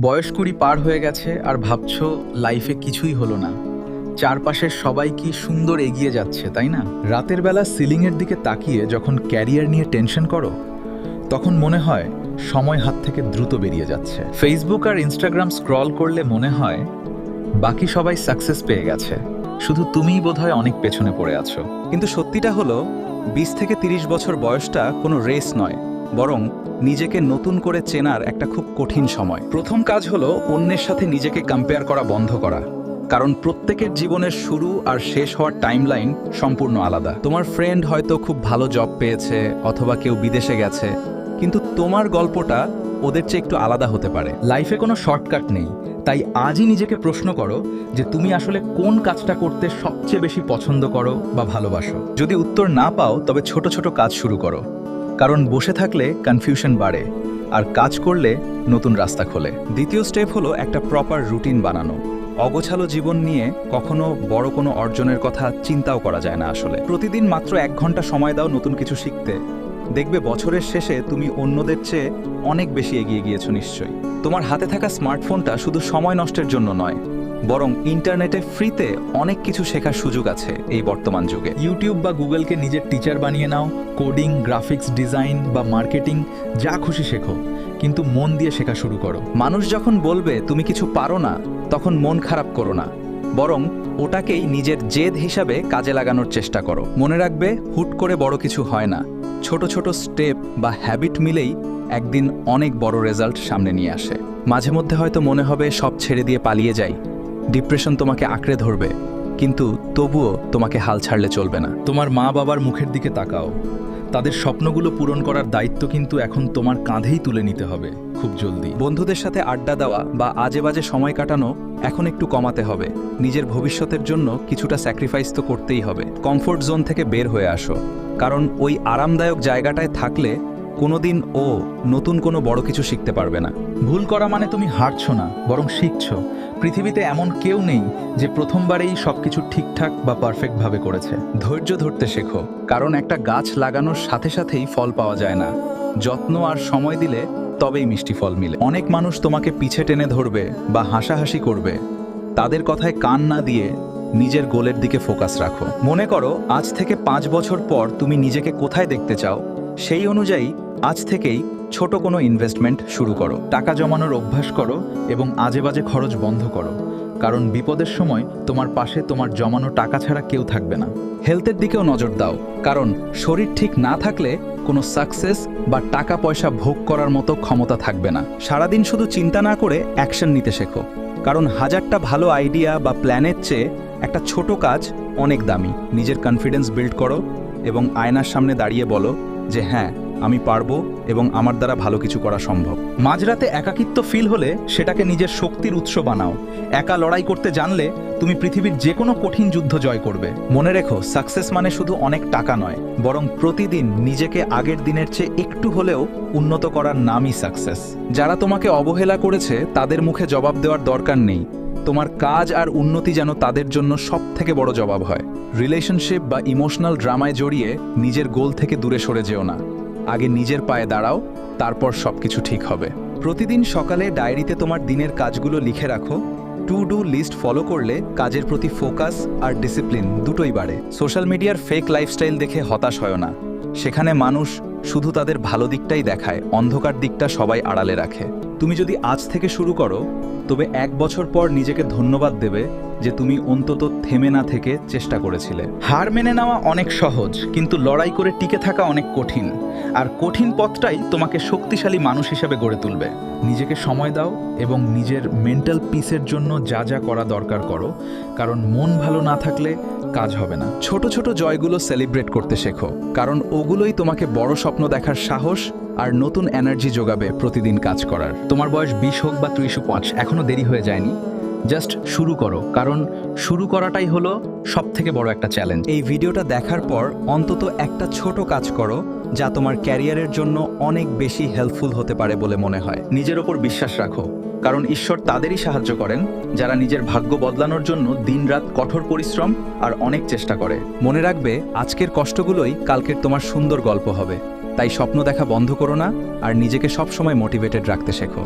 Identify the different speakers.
Speaker 1: বয়স ২০ পার হয়ে গেছে আর ভাবছো লাইফে কিছুই হলো না। চারপাশের সবাই কি সুন্দর এগিয়ে যাচ্ছে, তাই না? রাতের বেলা সিলিংয়ের দিকে তাকিয়ে যখন ক্যারিয়ার নিয়ে টেনশন করো, তখন মনে হয় সময় হাত থেকে দ্রুত বেরিয়ে যাচ্ছে। ফেসবুক আর ইনস্টাগ্রাম স্ক্রল করলে মনে হয় বাকি সবাই সাকসেস পেয়ে গেছে, শুধু তুমিই বোধহয় অনেক পেছনে পড়ে আছো।
Speaker 2: কিন্তু সত্যিটা হলো ২০ থেকে ৩০ বছর বয়সটা কোনো রেস নয়, বরং নিজেকে নতুন করে চেনার একটা খুব কঠিন সময়।
Speaker 1: প্রথম কাজ হলো অন্যের সাথে নিজেকে কম্পেয়ার করা বন্ধ করা, কারণ প্রত্যেকের জীবনের শুরু আর শেষ হওয়ার টাইমলাইন সম্পূর্ণ আলাদা।
Speaker 2: তোমার ফ্রেন্ড হয়তো খুব ভালো জব পেয়েছে অথবা কেউ বিদেশে গেছে, কিন্তু তোমার গল্পটা ওদের চেয়ে একটু আলাদা হতে পারে।
Speaker 1: লাইফে কোনো শর্টকাট নেই, তাই আজই নিজেকে প্রশ্ন করো যে তুমি আসলে কোন কাজটা করতে সবচেয়ে বেশি পছন্দ করো বা ভালোবাসো। যদি উত্তর না পাও, তবে ছোট ছোট কাজ শুরু করো, কারণ বসে থাকলে কনফিউশন বাড়ে আর কাজ করলে নতুন রাস্তা খোলে।
Speaker 2: দ্বিতীয় স্টেপ হলো একটা প্রপার রুটিন বানানো। অগোছালো জীবন নিয়ে কখনো বড় কোনো অর্জনের কথা চিন্তাও করা যায় না। আসলে প্রতিদিন মাত্র ১ ঘন্টা সময় দাও নতুন কিছু শিখতে, দেখবে বছরের শেষে তুমি অন্যদের চেয়ে অনেক বেশি এগিয়ে গিয়েছো। নিশ্চয়ই তোমার হাতে থাকা স্মার্টফোনটা শুধু সময় নষ্টের জন্য নয়, বরং ইন্টারনেটে ফ্রিতে অনেক কিছু শেখার সুযোগ আছে এই বর্তমান যুগে।
Speaker 1: ইউটিউব বা গুগলকে নিজের টিচার বানিয়ে নাও। কোডিং, গ্রাফিক্স ডিজাইন বা মার্কেটিং, যা খুশি শেখো, কিন্তু মন দিয়ে শেখা শুরু করো।
Speaker 2: মানুষ যখন বলবে তুমি কিছু পারো না, তখন মন খারাপ করো না, বরং ওটাকেই নিজের জেদ হিসাবে কাজে লাগানোর চেষ্টা করো। মনে রাখবে, হুট করে বড় কিছু হয় না, ছোট ছোট স্টেপ বা হ্যাবিট মিলেই একদিন অনেক বড় রেজাল্ট সামনে নিয়ে আসে। মাঝে মধ্যে হয়তো মনে হবে সব ছেড়ে দিয়ে পালিয়ে যাই, ডিপ্রেশন তোমাকে আঁকড়ে ধরবে, কিন্তু তবুও তোমাকে হাল ছাড়লে চলবে না।
Speaker 1: তোমার মা বাবার মুখের দিকে তাকাও, তাদের স্বপ্নগুলো পূরণ করার দায়িত্ব কিন্তু এখন তোমার কাঁধেই তুলে নিতে হবে খুব জলদি।
Speaker 2: বন্ধুদের সাথে আড্ডা দেওয়া বা আজে বাজে সময় কাটানো এখন একটু কমাতে হবে। নিজের ভবিষ্যতের জন্য কিছুটা স্যাক্রিফাইস তো করতেই হবে। কমফোর্ট জোন থেকে বের হয়ে আসো, কারণ ওই আরামদায়ক জায়গাটায় থাকলে কোনোদিন নতুন কোনো বড় কিছু শিখতে পারবে না।
Speaker 1: ভুল করা মানে তুমি হারছো না, বরং শিখছো। পৃথিবীতে এমন কেউ নেই যে প্রথমবারেই সবকিছু ঠিকঠাক বা পারফেক্টভাবে করেছে।
Speaker 2: ধৈর্য ধরতে শেখো, কারণ একটা গাছ লাগানোর সাথে সাথেই ফল পাওয়া যায় না, যত্ন আর সময় দিলে তবেই মিষ্টি ফল মিলে। অনেক মানুষ তোমাকে পিছে টেনে ধরবে বা হাসাহাসি করবে, তাদের কথায় কান না দিয়ে নিজের গোলের দিকে ফোকাস রাখো। মনে করো আজ থেকে ৫ বছর পর তুমি নিজেকে কোথায় দেখতে চাও, সেই অনুযায়ী আজ থেকেই ছোট কোনো ইনভেস্টমেন্ট শুরু করো।
Speaker 1: টাকা জমানোর অভ্যাস করো এবং আজে বাজে খরচ বন্ধ করো, কারণ বিপদের সময় তোমার পাশে তোমার জমানো টাকা ছাড়া কেউ থাকবে না।
Speaker 2: হেলথের দিকেও নজর দাও, কারণ শরীর ঠিক না থাকলে কোনো সাকসেস বা টাকা পয়সা ভোগ করার মতো ক্ষমতা থাকবে না। সারাদিন শুধু চিন্তা না করে অ্যাকশন নিতে শেখো, কারণ হাজারটা ভালো আইডিয়া বা প্ল্যানের চেয়ে একটা ছোট কাজ অনেক দামি। নিজের কনফিডেন্স বিল্ড করো এবং আয়নার সামনে দাঁড়িয়ে বলো যে হ্যাঁ, আমি পারবো এবং আমার দ্বারা ভালো কিছু করা সম্ভব।
Speaker 1: মাঝরাতে একাকিত্ব ফিল হলে সেটাকে নিজের শক্তির উৎস বানাও। একা লড়াই করতে জানলে তুমি পৃথিবীর যে কোনো কঠিন যুদ্ধ জয় করবে।
Speaker 2: মনে রেখো, সাকসেস মানে শুধু অনেক টাকা নয়, বরং প্রতিদিন নিজেকে আগের দিনের চেয়ে একটু হলেও উন্নত করার নামই সাকসেস। যারা তোমাকে অবহেলা করেছে তাদের মুখে জবাব দেওয়ার দরকার নেই। তোমার কাজ আর উন্নতি যেন তাদের জন্য সবথেকে বড় জবাব হয়। রিলেশনশিপ বা ইমোশনাল ড্রামায় জড়িয়ে নিজের গোল থেকে দূরে সরে যেও না। আগে নিজের পায়ে দাঁড়াও, তারপর সবকিছু ঠিক হবে। প্রতিদিন সকালে ডায়েরিতে তোমার দিনের কাজগুলো লিখে রাখো। টু ডু লিস্ট ফলো করলে কাজের প্রতি ফোকাস আর ডিসিপ্লিন দুটোই বাড়ে। সোশ্যাল মিডিয়ার ফেক লাইফস্টাইল দেখে হতাশ হয় না, সেখানে মানুষ শুধু তাদের ভালো দিকটাই দেখায়, অন্ধকার দিকটা সবাই আড়ালে রাখে। তুমি যদি আজ থেকে শুরু করো, তবে ১ বছর পর নিজেকে ধন্যবাদ দেবে যে তুমি অন্তত থেমে না থেকে চেষ্টা করেছিলে।
Speaker 1: হার মেনে নেওয়া অনেক সহজ, কিন্তু লড়াই করে টিকে থাকা অনেক কঠিন। আর কঠিন পথটাই তোমাকে শক্তিশালী মানুষ হিসেবে গড়ে তুলবে। নিজেকে সময় দাও এবং নিজের মেন্টাল পিসের জন্য যা যা করা দরকার করো, কারণ মন ভালো না থাকলে কাজ হবে না।
Speaker 2: ছোট ছোট জয়গুলো সেলিব্রেট করতে শেখো, কারণ ওগুলোই তোমাকে বড় স্বপ্ন দেখার সাহস আর নতুন এনার্জি যোগাবে প্রতিদিন কাজ করার।
Speaker 1: তোমার বয়স ২০ হোক বা ৩৫, এখনো দেরি হয়ে যায়নি। জাস্ট শুরু করো, কারণ শুরু করাটাই হলো সবথেকে বড় একটা চ্যালেঞ্জ।
Speaker 2: এই ভিডিওটা দেখার পর অন্তত একটা ছোট কাজ করো যা তোমার ক্যারিয়ারের জন্য অনেক বেশি হেল্পফুল হতে পারে বলে মনে হয়।
Speaker 1: নিজের ওপর বিশ্বাস রাখো, কারণ ঈশ্বর তাদেরই সাহায্য করেন যারা নিজের ভাগ্য বদলানোর জন্য দিনরাত কঠোর পরিশ্রম আর অনেক চেষ্টা করে।
Speaker 2: মনে রাখবে, আজকের কষ্টগুলোই কালকের তোমার সুন্দর গল্প হবে। তাই স্বপ্ন দেখা বন্ধ করো না আর নিজেকে সবসময় মোটিভেটেড রাখতে শেখো।